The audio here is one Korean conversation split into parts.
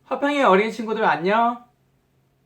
화평의 어린 친구들 안녕.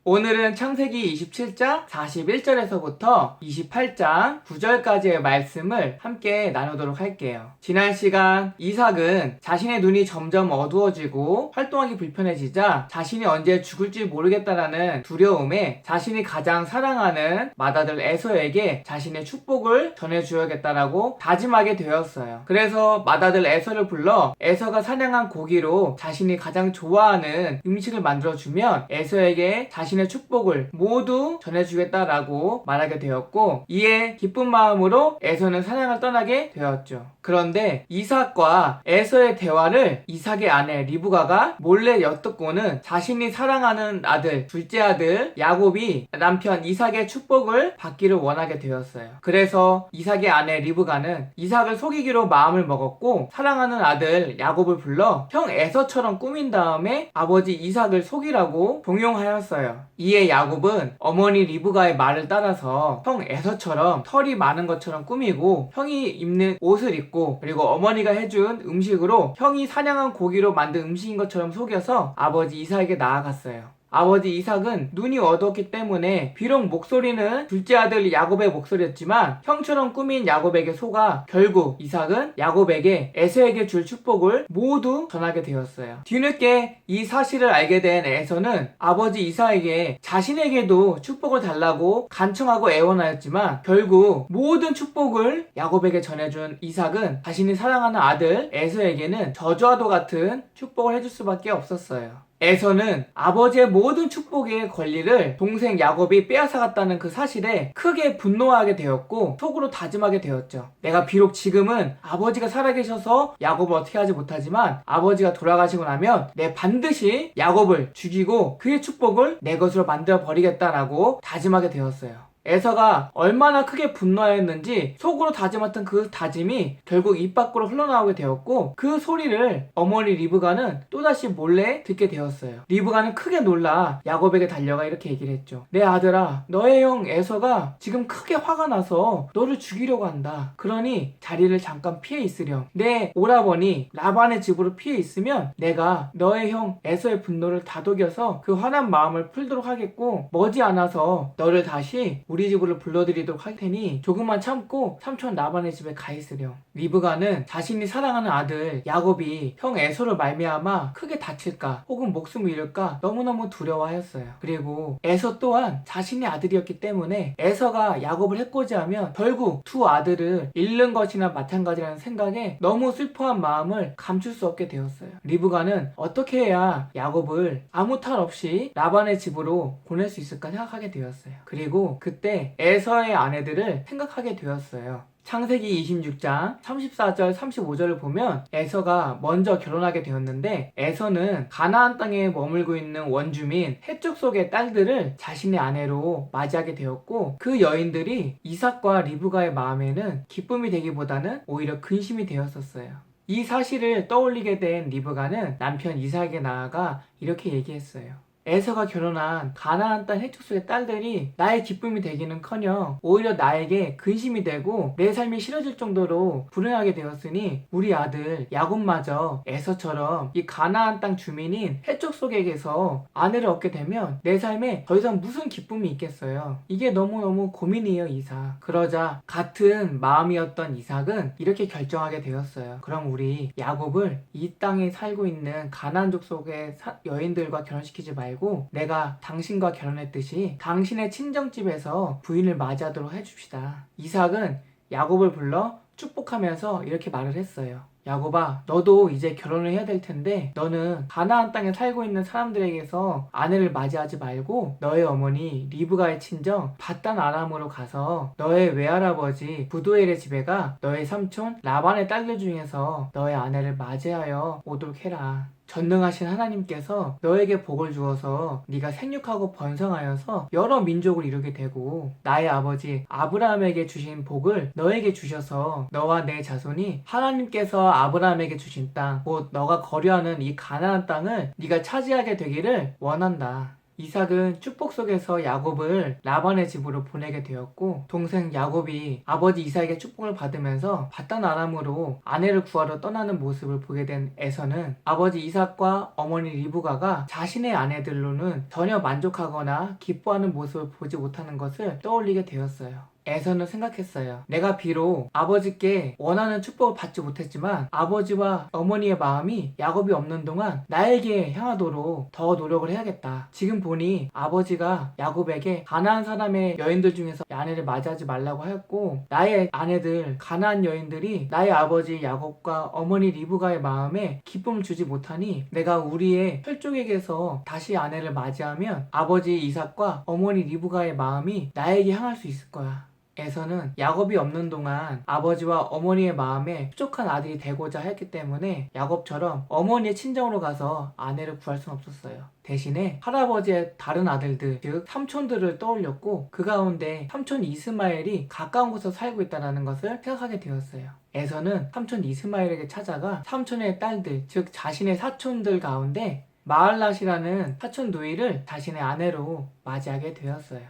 오늘은 창세기 27장 41절에서부터 28장 9절까지의 말씀을 함께 나누도록 할게요. 지난 시간 이삭은 자신의 눈이 점점 어두워지고 활동하기 불편해지자 자신이 언제 죽을지 모르겠다라는 두려움에 자신이 가장 사랑하는 맏아들 에서에게 자신의 축복을 전해주어야겠다라고 다짐하게 되었어요. 그래서 맏아들 에서를 불러 에서가 사냥한 고기로 자신이 가장 좋아하는 음식을 만들어주면 에서에게 자신의 축복을 모두 전해주겠다라고 말하게 되었고, 이에 기쁜 마음으로 에서는 사냥을 떠나게 되었죠. 그런데 이삭과 에서의 대화를 이삭의 아내 리브가가 몰래 엿듣고는 자신이 사랑하는 아들, 둘째 아들 야곱이 남편 이삭의 축복을 받기를 원하게 되었어요. 그래서 이삭의 아내 리브가는 이삭을 속이기로 마음을 먹었고, 사랑하는 아들 야곱을 불러 형 에서처럼 꾸민 다음에 아버지 이삭을 속이라고 동용하였어요. 이에 야곱은 어머니 리브가의 말을 따라서 형 에서처럼 털이 많은 것처럼 꾸미고, 형이 입는 옷을 입고, 그리고 어머니가 해준 음식으로 형이 사냥한 고기로 만든 음식인 것처럼 속여서 아버지 이삭에게 나아갔어요. 아버지 이삭은 눈이 어두웠기 때문에 비록 목소리는 둘째 아들 야곱의 목소리였지만 형처럼 꾸민 야곱에게 속아 결국 이삭은 야곱에게 에서에게 줄 축복을 모두 전하게 되었어요. 뒤늦게 이 사실을 알게 된 에서는 아버지 이삭에게 자신에게도 축복을 달라고 간청하고 애원하였지만 결국 모든 축복을 야곱에게 전해준 이삭은 자신이 사랑하는 아들 에서에게는 저주와도 같은 축복을 해줄 수밖에 없었어요. 에서는 아버지의 모든 축복의 권리를 동생 야곱이 빼앗아갔다는 그 사실에 크게 분노하게 되었고 속으로 다짐하게 되었죠. 내가 비록 지금은 아버지가 살아계셔서 야곱을 어떻게 하지 못하지만 아버지가 돌아가시고 나면 내 반드시 야곱을 죽이고 그의 축복을 내 것으로 만들어 버리겠다라고 다짐하게 되었어요. 에서가 얼마나 크게 분노하였는지 속으로 다짐했던 그 다짐이 결국 입 밖으로 흘러나오게 되었고, 그 소리를 어머니 리브가는 또다시 몰래 듣게 되었어요. 리브가는 크게 놀라 야곱에게 달려가 이렇게 얘기를 했죠. 내 아들아, 너의 형 에서가 지금 크게 화가 나서 너를 죽이려고 한다. 그러니 자리를 잠깐 피해 있으렴. 내 오라버니 라반의 집으로 피해 있으면 내가 너의 형 에서의 분노를 다독여서 그 화난 마음을 풀도록 하겠고, 머지않아서 너를 다시 우리 집으로 불러들이도록 할 테니 조금만 참고 삼촌 라반의 집에 가 있으렴. 리브가는 자신이 사랑하는 아들 야곱이 형 에서를 말미암아 크게 다칠까 혹은 목숨을 잃을까 너무너무 두려워하였어요. 그리고 에서 또한 자신의 아들이었기 때문에 에서가 야곱을 해코지하면 결국 두 아들을 잃는 것이나 마찬가지라는 생각에 너무 슬퍼한 마음을 감출 수 없게 되었어요. 리브가는 어떻게 해야 야곱을 아무 탈 없이 라반의 집으로 보낼 수 있을까 생각하게 되었어요. 그리고 그때 에서의 아내들을 생각하게 되었어요. 창세기 26장 34절 35절을 보면 에서가 먼저 결혼하게 되었는데, 에서는 가나안 땅에 머물고 있는 원주민 헷족 속의 딸들을 자신의 아내로 맞이하게 되었고, 그 여인들이 이삭과 리브가의 마음에는 기쁨이 되기보다는 오히려 근심이 되었었어요. 이 사실을 떠올리게 된 리브가는 남편 이삭에게 나아가 이렇게 얘기했어요. 에서가 결혼한 가나안 땅 헷족 속의 딸들이 나의 기쁨이 되기는커녕 오히려 나에게 근심이 되고 내 삶이 싫어질 정도로 불행하게 되었으니 우리 아들 야곱마저 에서처럼 이 가나안 땅 주민인 헷족 속에게서 아내를 얻게 되면 내 삶에 더 이상 무슨 기쁨이 있겠어요. 이게 너무너무 고민이에요, 이삭. 그러자 같은 마음이었던 이삭은 이렇게 결정하게 되었어요. 그럼 우리 야곱을 이 땅에 살고 있는 가나안족 속의 여인들과 결혼시키지 말고 내가 당신과 결혼했듯이 당신의 친정집에서 부인을 맞이하도록 해줍시다. 이삭은 야곱을 불러 축복하면서 이렇게 말을 했어요. 야곱아, 너도 이제 결혼을 해야 될 텐데 너는 가나안 땅에 살고 있는 사람들에게서 아내를 맞이하지 말고 너의 어머니 리브가의 친정 밧단 아람으로 가서 너의 외할아버지 부두엘의 집에 가 너의 삼촌 라반의 딸들 중에서 너의 아내를 맞이하여 오도록 해라. 전능하신 하나님께서 너에게 복을 주어서 네가 생육하고 번성하여서 여러 민족을 이루게 되고, 나의 아버지 아브라함에게 주신 복을 너에게 주셔서 너와 내 자손이 하나님께서 아브라함에게 주신 땅, 곧 너가 거류하는 이 가나안 땅을 네가 차지하게 되기를 원한다. 이삭은 축복 속에서 야곱을 라반의 집으로 보내게 되었고, 동생 야곱이 아버지 이삭의 축복을 받으면서 바단 아람으로 아내를 구하러 떠나는 모습을 보게 된 에서는 아버지 이삭과 어머니 리브가가 자신의 아내들로는 전혀 만족하거나 기뻐하는 모습을 보지 못하는 것을 떠올리게 되었어요. 에서는 생각했어요. 내가 비록 아버지께 원하는 축복을 받지 못했지만 아버지와 어머니의 마음이 야곱이 없는 동안 나에게 향하도록 더 노력을 해야겠다. 지금 보니 아버지가 야곱에게 가나안 사람의 여인들 중에서 아내를 맞이하지 말라고 하였고, 나의 아내들 가나안 여인들이 나의 아버지 야곱과 어머니 리브가의 마음에 기쁨을 주지 못하니 내가 우리의 혈족에게서 다시 아내를 맞이하면 아버지 이삭과 어머니 리브가의 마음이 나에게 향할 수 있을 거야. 에서는 야곱이 없는 동안 아버지와 어머니의 마음에 흡족한 아들이 되고자 했기 때문에 야곱처럼 어머니의 친정으로 가서 아내를 구할 수는 없었어요. 대신에 할아버지의 다른 아들들, 즉 삼촌들을 떠올렸고, 그 가운데 삼촌 이스마엘이 가까운 곳에 살고 있다는 것을 생각하게 되었어요. 에서는 삼촌 이스마엘에게 찾아가 삼촌의 딸들, 즉 자신의 사촌들 가운데 마할랏이라는 사촌 누이를 자신의 아내로 맞이하게 되었어요.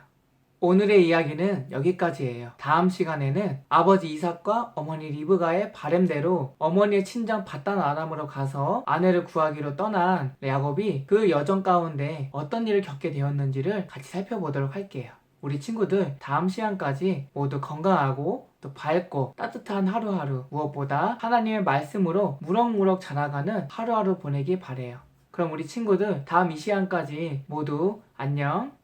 오늘의 이야기는 여기까지예요. 다음 시간에는 아버지 이삭과 어머니 리브가의 바램대로 어머니의 친정 바단 아람으로 가서 아내를 구하기로 떠난 야곱이 그 여정 가운데 어떤 일을 겪게 되었는지를 같이 살펴보도록 할게요. 우리 친구들 다음 시간까지 모두 건강하고 또 밝고 따뜻한 하루하루, 무엇보다 하나님의 말씀으로 무럭무럭 자라가는 하루하루 보내길 바래요. 그럼 우리 친구들 다음 이 시간까지 모두 안녕.